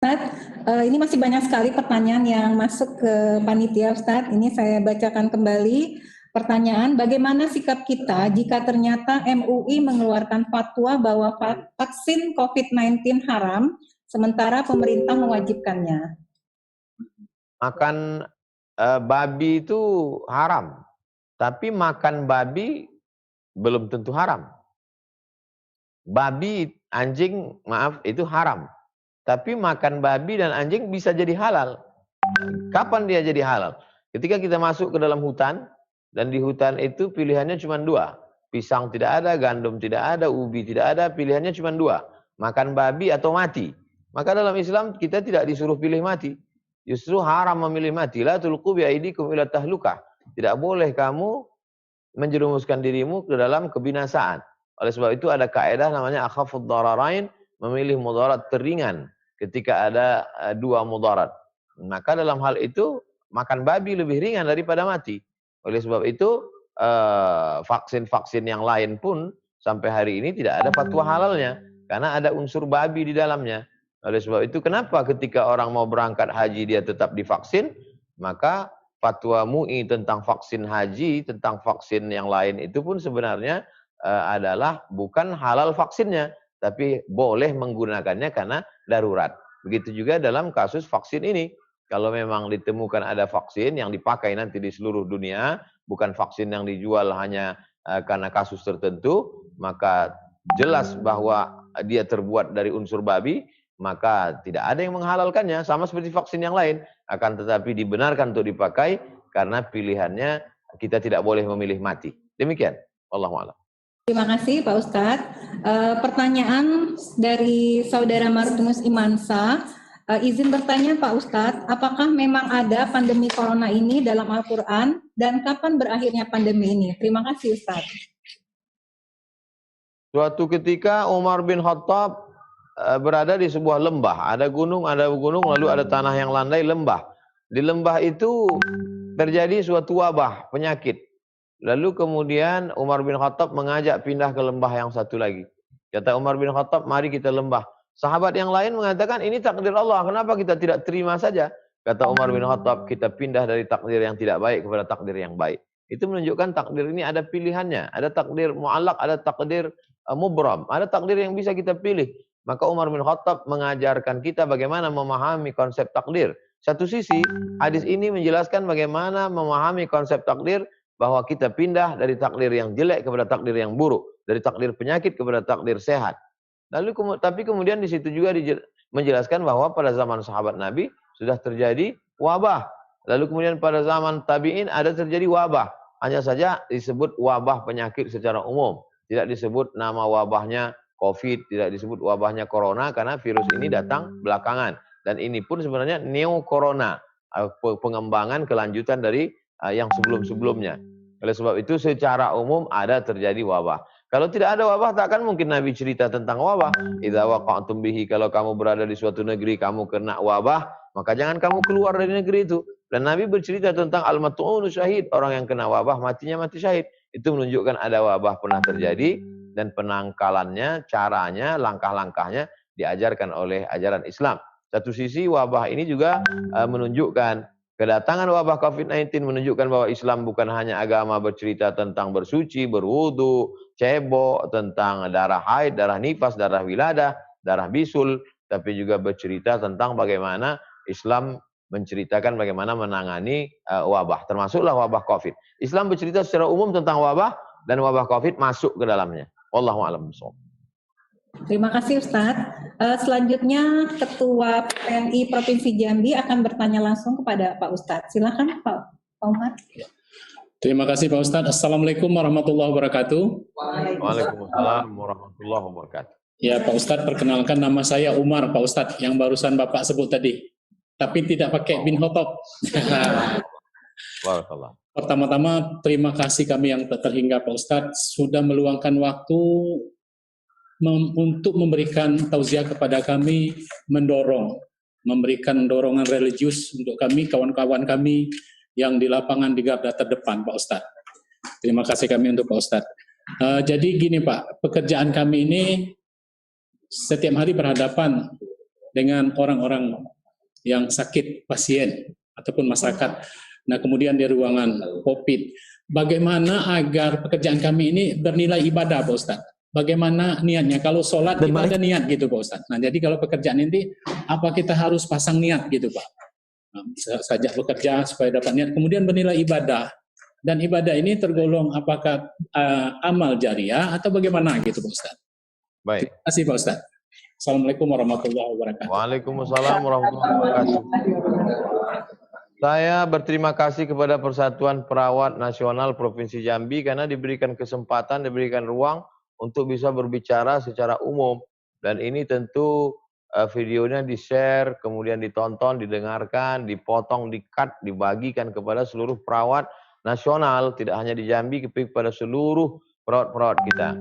Ustadz. Ini masih banyak sekali pertanyaan yang masuk ke panitia Ustadz. Ini saya bacakan kembali pertanyaan. Bagaimana sikap kita jika ternyata MUI mengeluarkan fatwa bahwa vaksin COVID-19 haram, sementara pemerintah mewajibkannya? Makan babi itu haram, tapi makan babi belum tentu haram. Babi, anjing, maaf, itu haram. Tapi makan babi dan anjing bisa jadi halal. Kapan dia jadi halal? Ketika kita masuk ke dalam hutan, dan di hutan itu pilihannya cuma dua. Pisang tidak ada, gandum tidak ada, ubi tidak ada, pilihannya cuma dua. Makan babi atau mati. Maka dalam Islam kita tidak disuruh pilih mati. Justru haram memilih mati. La tulqu biaidikum ila tahlukah. Tidak boleh kamu menjerumuskan dirimu ke dalam kebinasaan. Oleh sebab itu ada kaidah namanya akhafud dararain, memilih mudarat teringan ketika ada dua mudarat. Maka dalam hal itu makan babi lebih ringan daripada mati. Oleh sebab itu vaksin-vaksin yang lain pun sampai hari ini tidak ada fatwa halalnya karena ada unsur babi di dalamnya. Oleh sebab itu kenapa ketika orang mau berangkat haji dia tetap divaksin, maka fatwa MUI tentang vaksin haji, tentang vaksin yang lain itu pun sebenarnya adalah bukan halal vaksinnya, tapi boleh menggunakannya karena darurat. Begitu juga dalam kasus vaksin ini. Kalau memang ditemukan ada vaksin yang dipakai nanti di seluruh dunia, bukan vaksin yang dijual hanya karena kasus tertentu, maka jelas bahwa dia terbuat dari unsur babi, maka tidak ada yang menghalalkannya, sama seperti vaksin yang lain. Akan tetapi dibenarkan untuk dipakai karena pilihannya kita tidak boleh memilih mati. Demikian. Wallahu a'lam. Terima kasih Pak Ustadz. Pertanyaan dari Saudara Martinus Imansa. Izin bertanya Pak Ustadz, apakah memang ada pandemi corona ini dalam Al-Quran dan kapan berakhirnya pandemi ini? Terima kasih Ustadz. Suatu ketika Umar bin Khattab berada di sebuah lembah. Ada gunung, lalu ada tanah yang landai, lembah. Di lembah itu terjadi suatu wabah, penyakit. Lalu kemudian Umar bin Khattab mengajak pindah ke lembah yang satu lagi. Kata Umar bin Khattab, mari kita lembah. Sahabat yang lain mengatakan, ini takdir Allah, kenapa kita tidak terima saja? Kata Umar bin Khattab, kita pindah dari takdir yang tidak baik kepada takdir yang baik. Itu menunjukkan takdir ini ada pilihannya. Ada takdir mu'allaq, ada takdir mubram. Ada takdir yang bisa kita pilih. Maka Umar bin Khattab mengajarkan kita bagaimana memahami konsep takdir. Satu sisi, hadis ini menjelaskan bagaimana memahami konsep takdir, bahwa kita pindah dari takdir yang jelek kepada takdir yang buruk, dari takdir penyakit kepada takdir sehat. Lalu tapi kemudian di situ juga menjelaskan bahwa pada zaman sahabat Nabi sudah terjadi wabah. Lalu kemudian pada zaman tabi'in ada terjadi wabah. Hanya saja disebut wabah penyakit secara umum. Tidak disebut nama wabahnya COVID, tidak disebut wabahnya corona karena virus ini datang belakangan. Dan ini pun sebenarnya neo corona, pengembangan kelanjutan dari yang sebelum-sebelumnya. Oleh sebab itu secara umum ada terjadi wabah. Kalau tidak ada wabah takkan mungkin Nabi cerita tentang wabah. Idza waqa'tum bihi, kalau kamu berada di suatu negeri kamu kena wabah, maka jangan kamu keluar dari negeri itu. Dan Nabi bercerita tentang al-mat'unu syahid, orang yang kena wabah matinya mati syahid. Itu menunjukkan ada wabah pernah terjadi dan penangkalannya, caranya, langkah-langkahnya diajarkan oleh ajaran Islam. Satu sisi wabah ini juga menunjukkan kedatangan wabah COVID-19 menunjukkan bahwa Islam bukan hanya agama bercerita tentang bersuci, berwudu, cebok, tentang darah haid, darah nifas, darah wiladah, darah bisul, tapi juga bercerita tentang bagaimana Islam menceritakan bagaimana menangani wabah, termasuklah wabah COVID. Islam bercerita secara umum tentang wabah dan wabah COVID masuk ke dalamnya. Wallahu a'lam bishawab. Terima kasih Ustadz. Selanjutnya Ketua PNI Provinsi Jambi akan bertanya langsung kepada Pak Ustadz. Silakan Pak Umar. Terima kasih Pak Ustadz. Assalamualaikum warahmatullahi wabarakatuh. Waalaikumsalam warahmatullahi wabarakatuh. Ya Pak Ustadz, perkenalkan nama saya Umar Pak Ustadz yang barusan Bapak sebut tadi. Tapi tidak pakai bin Khattab. Pertama-tama terima kasih kami yang terhingga Pak Ustadz sudah meluangkan waktu untuk memberikan tausiah kepada kami, memberikan dorongan religius untuk kami, kawan-kawan kami yang di lapangan di garda terdepan, Pak Ustadz. Terima kasih kami untuk Pak Ustadz. Jadi gini Pak, pekerjaan kami ini setiap hari berhadapan dengan orang-orang yang sakit, pasien ataupun masyarakat. Nah, kemudian di ruangan COVID, bagaimana agar pekerjaan kami ini bernilai ibadah, Pak Ustadz? Bagaimana niatnya? Kalau sholat kita ada niat gitu, Pak Ustadz. Nah, jadi kalau pekerjaan ini, apa kita harus pasang niat gitu, Pak? Nah, bisa saja bekerja supaya dapat niat, kemudian bernilai ibadah. Dan ibadah ini tergolong apakah amal jariah atau bagaimana gitu, Pak Ustadz? Baik. Terima kasih, Pak Ustadz. Assalamualaikum warahmatullahi wabarakatuh. Waalaikumsalam warahmatullahi wabarakatuh. Saya berterima kasih kepada Persatuan Perawat Nasional Provinsi Jambi karena diberikan kesempatan, diberikan ruang untuk bisa berbicara secara umum. Dan ini tentu videonya di-share, kemudian ditonton, didengarkan, dipotong, di-cut, dibagikan kepada seluruh perawat nasional, tidak hanya di Jambi, tapi kepada seluruh perawat-perawat kita.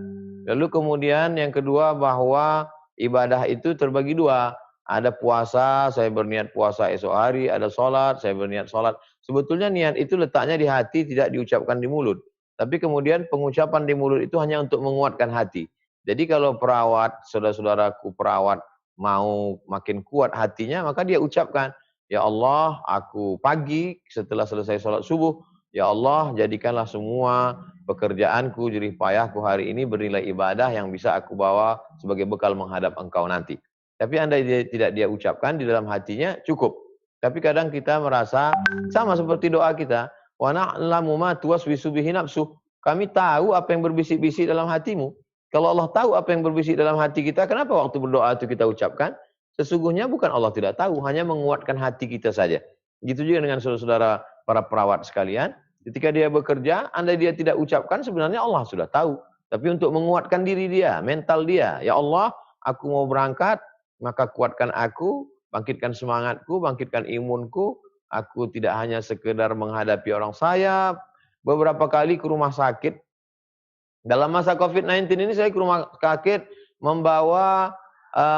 Lalu kemudian yang kedua bahwa ibadah itu terbagi dua. Ada puasa, saya berniat puasa esok hari, ada sholat, saya berniat sholat. Sebetulnya niat itu letaknya di hati, tidak diucapkan di mulut. Tapi kemudian pengucapan di mulut itu hanya untuk menguatkan hati. Jadi kalau perawat, saudara-saudaraku perawat mau makin kuat hatinya, maka dia ucapkan, ya Allah, aku pagi setelah selesai sholat subuh, ya Allah, jadikanlah semua pekerjaanku, jerih payahku hari ini bernilai ibadah yang bisa aku bawa sebagai bekal menghadap Engkau nanti. Tapi andai tidak dia ucapkan di dalam hatinya, cukup. Tapi kadang kita merasa sama seperti doa kita, wa na'lamu ma tuwaswisu bihi nafsuh. Kami tahu apa yang berbisik-bisik dalam hatimu. Kalau Allah tahu apa yang berbisik dalam hati kita, kenapa waktu berdoa itu kita ucapkan? Sesungguhnya bukan Allah tidak tahu, hanya menguatkan hati kita saja. Gitu juga dengan saudara-saudara para perawat sekalian. Ketika dia bekerja, andai dia tidak ucapkan, sebenarnya Allah sudah tahu. Tapi untuk menguatkan diri dia, mental dia, ya Allah, aku mau berangkat, maka kuatkan aku, bangkitkan semangatku, bangkitkan imunku. Aku tidak hanya sekedar menghadapi orang saya. Beberapa kali ke rumah sakit. Dalam masa COVID-19 ini saya ke rumah sakit membawa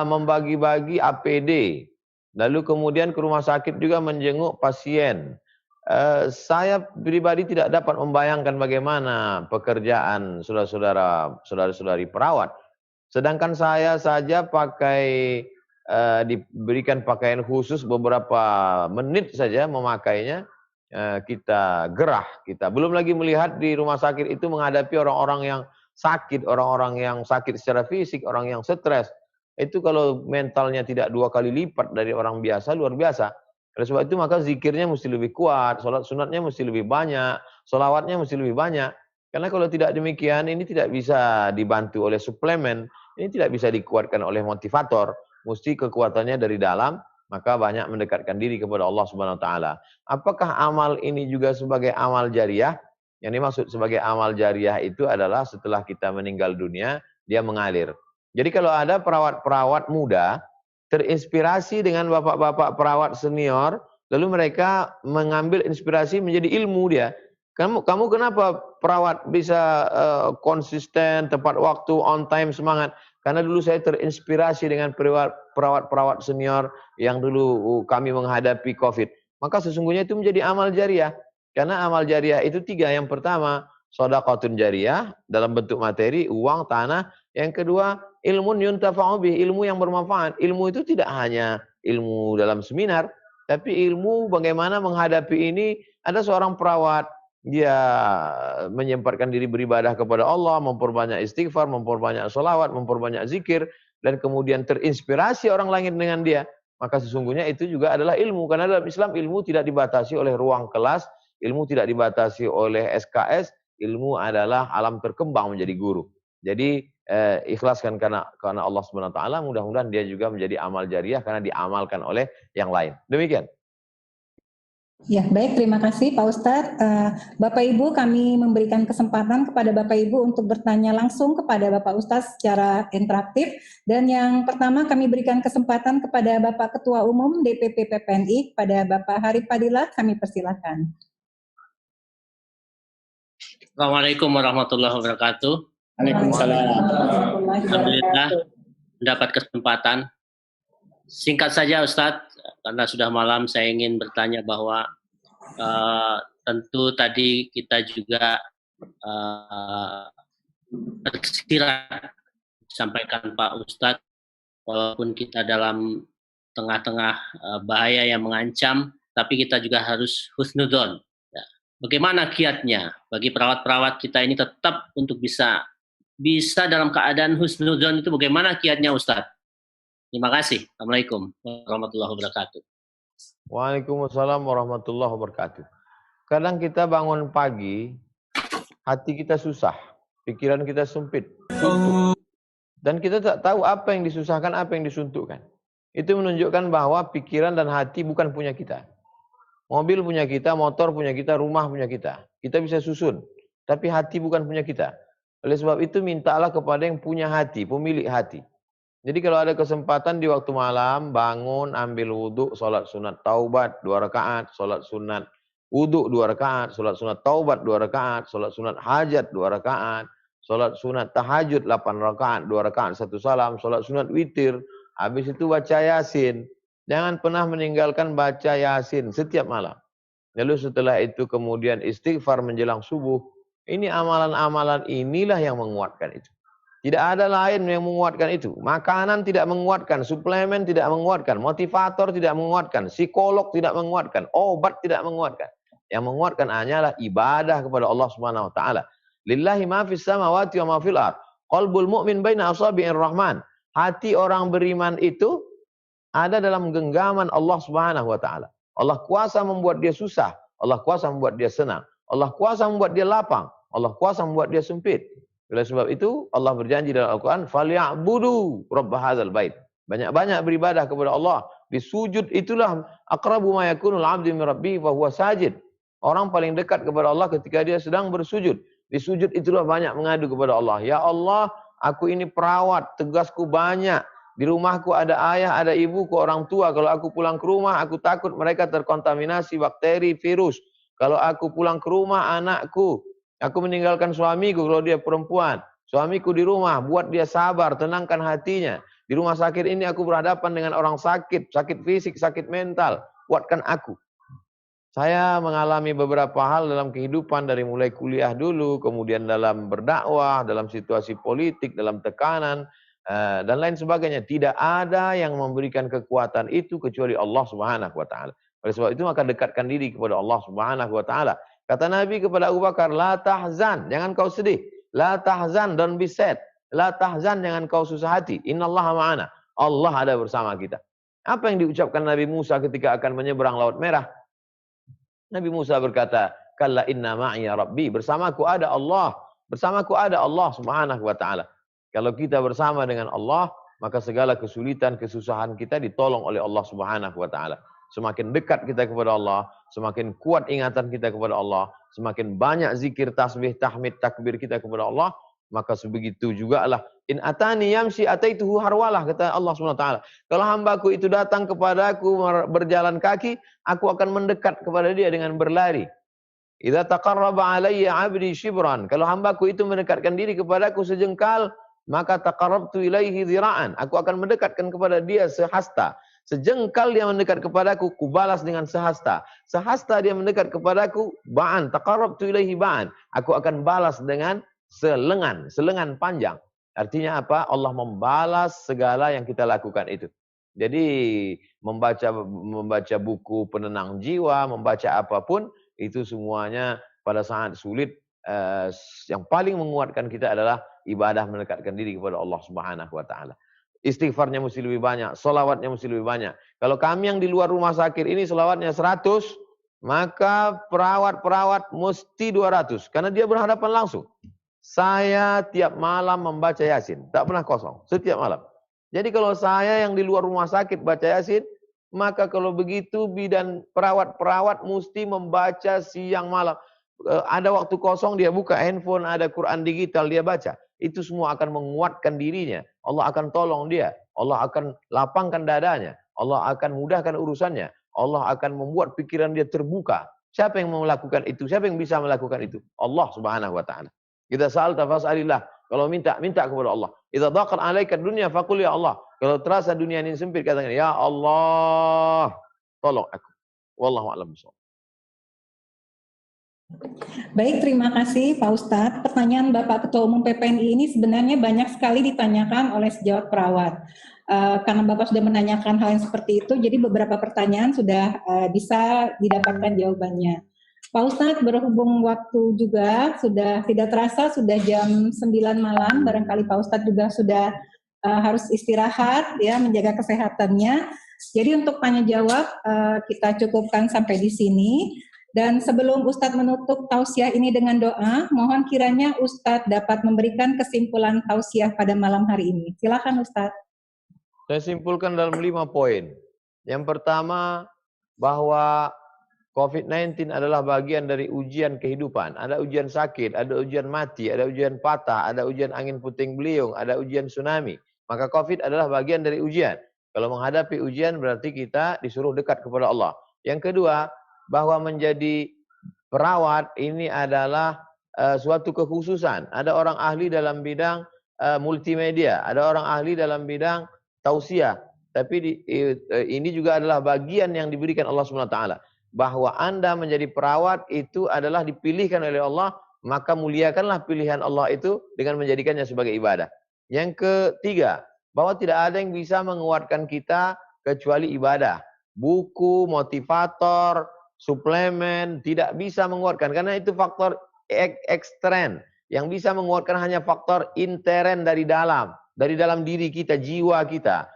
membagi-bagi APD. Lalu kemudian ke rumah sakit juga menjenguk pasien. Saya pribadi tidak dapat membayangkan bagaimana pekerjaan saudara-saudari perawat. Sedangkan saya saja diberikan pakaian khusus beberapa menit saja memakainya, kita gerah. Kita belum lagi melihat di rumah sakit itu menghadapi orang-orang yang sakit, orang-orang yang sakit secara fisik, orang yang stres. Itu kalau mentalnya tidak 2 kali lipat dari orang biasa, luar biasa. Oleh sebab itu maka zikirnya mesti lebih kuat, sholat sunatnya mesti lebih banyak, sholawatnya mesti lebih banyak. Karena kalau tidak demikian, ini tidak bisa dibantu oleh suplemen. Ini tidak bisa dikuatkan oleh motivator, mesti kekuatannya dari dalam, maka banyak mendekatkan diri kepada Allah Subhanahu wa taala. Apakah amal ini juga sebagai amal jariah? Yang dimaksud sebagai amal jariah itu adalah setelah kita meninggal dunia, dia mengalir. Jadi kalau ada perawat-perawat muda terinspirasi dengan bapak-bapak perawat senior, lalu mereka mengambil inspirasi menjadi ilmu dia. Kamu kenapa perawat bisa konsisten, tepat waktu, on time, semangat? Karena dulu saya terinspirasi dengan perawat-perawat senior yang dulu kami menghadapi COVID. Maka sesungguhnya itu menjadi amal jariah. Karena amal jariah itu 3. Yang pertama, shadaqatun jariah dalam bentuk materi, uang, tanah. Yang kedua, ilmun yuntafa'u bih, ilmu yang bermanfaat. Ilmu itu tidak hanya ilmu dalam seminar, tapi ilmu bagaimana menghadapi ini. Ada seorang perawat, dia menyempatkan diri beribadah kepada Allah, memperbanyak istighfar, memperbanyak sholawat, memperbanyak zikir, dan kemudian terinspirasi orang lain dengan dia. Maka sesungguhnya itu juga adalah ilmu. Karena dalam Islam ilmu tidak dibatasi oleh ruang kelas, ilmu tidak dibatasi oleh SKS, ilmu adalah alam terkembang menjadi guru. Jadi ikhlaskan karena Allah Subhanahu wa taala, mudah-mudahan dia juga menjadi amal jariah karena diamalkan oleh yang lain. Demikian. Ya, baik, terima kasih Pak Ustadz. Bapak Ibu, kami memberikan kesempatan kepada Bapak Ibu untuk bertanya langsung kepada Bapak Ustadz secara interaktif. Dan yang pertama kami berikan kesempatan kepada Bapak Ketua Umum DPP PPNI, kepada Bapak Hari Fadilah, kami persilakan. Assalamualaikum warahmatullahi wabarakatuh. Waalaikumsalam. Alhamdulillah mendapat kesempatan. Singkat saja Ustadz, karena sudah malam saya ingin bertanya bahwa tentu tadi kita juga tersirat disampaikan Pak Ustadz, walaupun kita dalam tengah-tengah bahaya yang mengancam, tapi kita juga harus husnudon. Ya. Bagaimana kiatnya bagi perawat-perawat kita ini tetap untuk bisa dalam keadaan husnudon itu, bagaimana kiatnya Ustadz? Terima kasih. Assalamualaikum warahmatullahi wabarakatuh. Waalaikumsalam warahmatullahi wabarakatuh. Kadang kita bangun pagi, hati kita susah, pikiran kita sempit, suntuk. Dan kita tak tahu apa yang disusahkan, apa yang disuntukkan. Itu menunjukkan bahwa pikiran dan hati bukan punya kita. Mobil punya kita, motor punya kita, rumah punya kita. Kita bisa susun, tapi hati bukan punya kita. Oleh sebab itu mintalah kepada yang punya hati, pemilik hati. Jadi kalau ada kesempatan di waktu malam, bangun, ambil wudhu, sholat sunat taubat 2 rakaat, sholat sunat wudhu 2 rakaat, sholat sunat taubat 2 rakaat, sholat sunat hajat 2 rakaat, sholat sunat tahajud 8 rakaat, 2 rakaat 1 salam, sholat sunat witir, habis itu baca yasin. Jangan pernah meninggalkan baca yasin setiap malam. Lalu setelah itu kemudian istighfar menjelang subuh. Ini amalan-amalan inilah yang menguatkan itu. Tidak ada lain yang menguatkan itu. Makanan tidak menguatkan, suplemen tidak menguatkan, motivator tidak menguatkan, psikolog tidak menguatkan, obat tidak menguatkan. Yang menguatkan hanyalah ibadah kepada Allah Subhanahu wa taala. Lillahi ma fis samawati wa ma fil ard. Qalbul mu'min baina asabi'ir rahman. Hati orang beriman itu ada dalam genggaman Allah Subhanahu wa taala. Allah kuasa membuat dia susah, Allah kuasa membuat dia senang, Allah kuasa membuat dia lapang, Allah kuasa membuat dia sempit. Oleh sebab itu Allah berjanji dalam Al-Quran, "Falya'budu rabb hadzal bait." Banyak-banyak beribadah kepada Allah. Di sujud itulah aqrabu ma yakunul 'abdu min rabbih fa huwa sajid. Orang paling dekat kepada Allah ketika dia sedang bersujud. Di sujud itulah banyak mengadu kepada Allah. Ya Allah, aku ini perawat, tugasku banyak. Di rumahku ada ayah, ada ibuku, orang tua. Kalau aku pulang ke rumah, aku takut mereka terkontaminasi bakteri, virus. Kalau aku pulang ke rumah, anakku. Aku meninggalkan suamiku kalau dia perempuan. Suamiku di rumah, buat dia sabar, tenangkan hatinya. Di rumah sakit ini aku berhadapan dengan orang sakit, sakit fisik, sakit mental. Kuatkan aku. Saya mengalami beberapa hal dalam kehidupan dari mulai kuliah dulu, kemudian dalam berdakwah, dalam situasi politik, dalam tekanan, dan lain sebagainya. Tidak ada yang memberikan kekuatan itu kecuali Allah Subhanahu wa taala. Oleh sebab itu maka dekatkan diri kepada Allah Subhanahu wa taala. Kata Nabi kepada Abu Bakar, la tahzan, jangan kau sedih. La tahzan, don't be sad. La tahzan, jangan kau susah hati. Innallaha ma'ana. Allah ada bersama kita. Apa yang diucapkan Nabi Musa ketika akan menyeberang Laut Merah? Nabi Musa berkata, kalla inna ma'iya rabbi. Bersamaku ada Allah. Bersamaku ada Allah Subhanahu wa ta'ala. Kalau kita bersama dengan Allah, maka segala kesulitan, kesusahan kita ditolong oleh Allah Subhanahu wa ta'ala. Semakin dekat kita kepada Allah, semakin kuat ingatan kita kepada Allah, semakin banyak zikir, tasbih, tahmid, takbir kita kepada Allah, maka sebegitu jugalah. In atani yamsi ataituhu harwalah, kata Allah SWT. Kalau hambaku itu datang kepadaku berjalan kaki, aku akan mendekat kepada dia dengan berlari. Idza taqarraba alayya 'abdi shibran. Kalau hambaku itu mendekatkan diri kepadaku sejengkal, maka taqarrabtu ilaihi dhira'an. Aku akan mendekatkan kepada dia sehasta. Sejengkal dia mendekat kepadaku, kubalas dengan sehasta. Sehasta dia mendekat kepadaku, ba'an, taqarrabtu ilaihi ba'an. Aku akan balas dengan selengan panjang. Artinya apa? Allah membalas segala yang kita lakukan itu. Jadi membaca buku penenang jiwa, membaca apapun, itu semuanya pada saat sulit, yang paling menguatkan kita adalah ibadah mendekatkan diri kepada Allah Subhanahu wa taala. Istighfarnya mesti lebih banyak, selawatnya mesti lebih banyak. Kalau kami yang di luar rumah sakit ini selawatnya 100, maka perawat-perawat mesti 200. Karena dia berhadapan langsung. Saya tiap malam membaca Yasin, tak pernah kosong, setiap malam. Jadi kalau saya yang di luar rumah sakit baca Yasin, maka kalau begitu bidan perawat-perawat mesti membaca siang malam. Ada waktu kosong dia buka handphone, ada Quran digital dia baca. Itu semua akan menguatkan dirinya. Allah akan tolong dia. Allah akan lapangkan dadanya. Allah akan mudahkan urusannya. Allah akan membuat pikiran dia terbuka. Siapa yang mau melakukan itu? Siapa yang bisa melakukan itu? Allah Subhanahu wa taala. Idza sa'alta fas'alillah. Kalau minta kepada Allah. Idza dhaqat 'alaika dunya faqul ya Allah. Kalau terasa dunia ini sempit katakan ya Allah, tolong aku. Wallahu a'lam bishawab. Baik, terima kasih Pak Ustadz. Pertanyaan Bapak Ketua Umum PPNI ini sebenarnya banyak sekali ditanyakan oleh sejawat perawat. karena Bapak sudah menanyakan hal yang seperti itu, jadi beberapa pertanyaan sudah bisa didapatkan jawabannya. Pak Ustadz, berhubung waktu juga sudah tidak terasa, sudah jam 9 malam, barangkali Pak Ustadz juga sudah harus istirahat, ya, menjaga kesehatannya. Jadi untuk tanya jawab kita cukupkan sampai di sini. Dan sebelum Ustadz menutup tausiah ini dengan doa, mohon kiranya Ustadz dapat memberikan kesimpulan tausiah pada malam hari ini. Silakan Ustadz. Saya simpulkan dalam 5 poin. Yang pertama, bahwa COVID-19 adalah bagian dari ujian kehidupan. Ada ujian sakit, ada ujian mati, ada ujian patah, ada ujian angin puting beliung, ada ujian tsunami. Maka COVID adalah bagian dari ujian. Kalau menghadapi ujian berarti kita disuruh dekat kepada Allah. Yang kedua, bahwa menjadi perawat ini adalah suatu kekhususan. Ada orang ahli dalam bidang multimedia, ada orang ahli dalam bidang tausiah. Tapi ini juga adalah bagian yang diberikan Allah SWT. Bahwa Anda menjadi perawat itu adalah dipilihkan oleh Allah, maka muliakanlah pilihan Allah itu dengan menjadikannya sebagai ibadah. Yang ketiga, bahwa tidak ada yang bisa menguatkan kita kecuali ibadah. Buku, motivator, suplemen tidak bisa menguatkan karena itu faktor ekstern. Yang bisa menguatkan hanya faktor intern dari dalam diri kita, jiwa kita.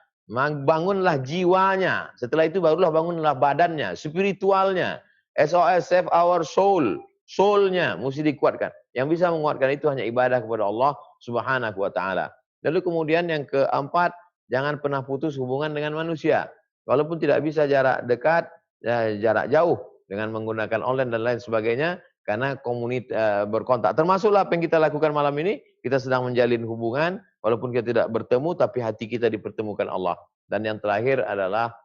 Bangunlah jiwanya, setelah itu barulah bangunlah badannya, spiritualnya. SOS, save our soul, soulnya mesti dikuatkan. Yang bisa menguatkan itu hanya ibadah kepada Allah Subhanahu wa taala. Lalu kemudian yang keempat, jangan pernah putus hubungan dengan manusia. Walaupun tidak bisa jarak dekat, jarak jauh dengan menggunakan online dan lain sebagainya, karena berkontak. Termasuklah apa yang kita lakukan malam ini, kita sedang menjalin hubungan, walaupun kita tidak bertemu, tapi hati kita dipertemukan Allah. Dan yang terakhir adalah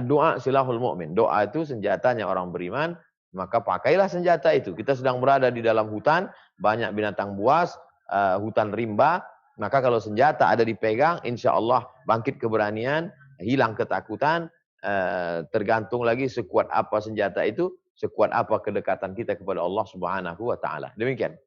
doa silahul mu'min. Doa itu senjatanya orang beriman, maka pakailah senjata itu. Kita sedang berada di dalam hutan, banyak binatang buas, hutan rimba, maka kalau senjata ada dipegang, insya Allah bangkit keberanian, hilang ketakutan, tergantung lagi sekuat apa senjata itu, sekuat apa kedekatan kita kepada Allah Subhanahu wa taala. Demikian.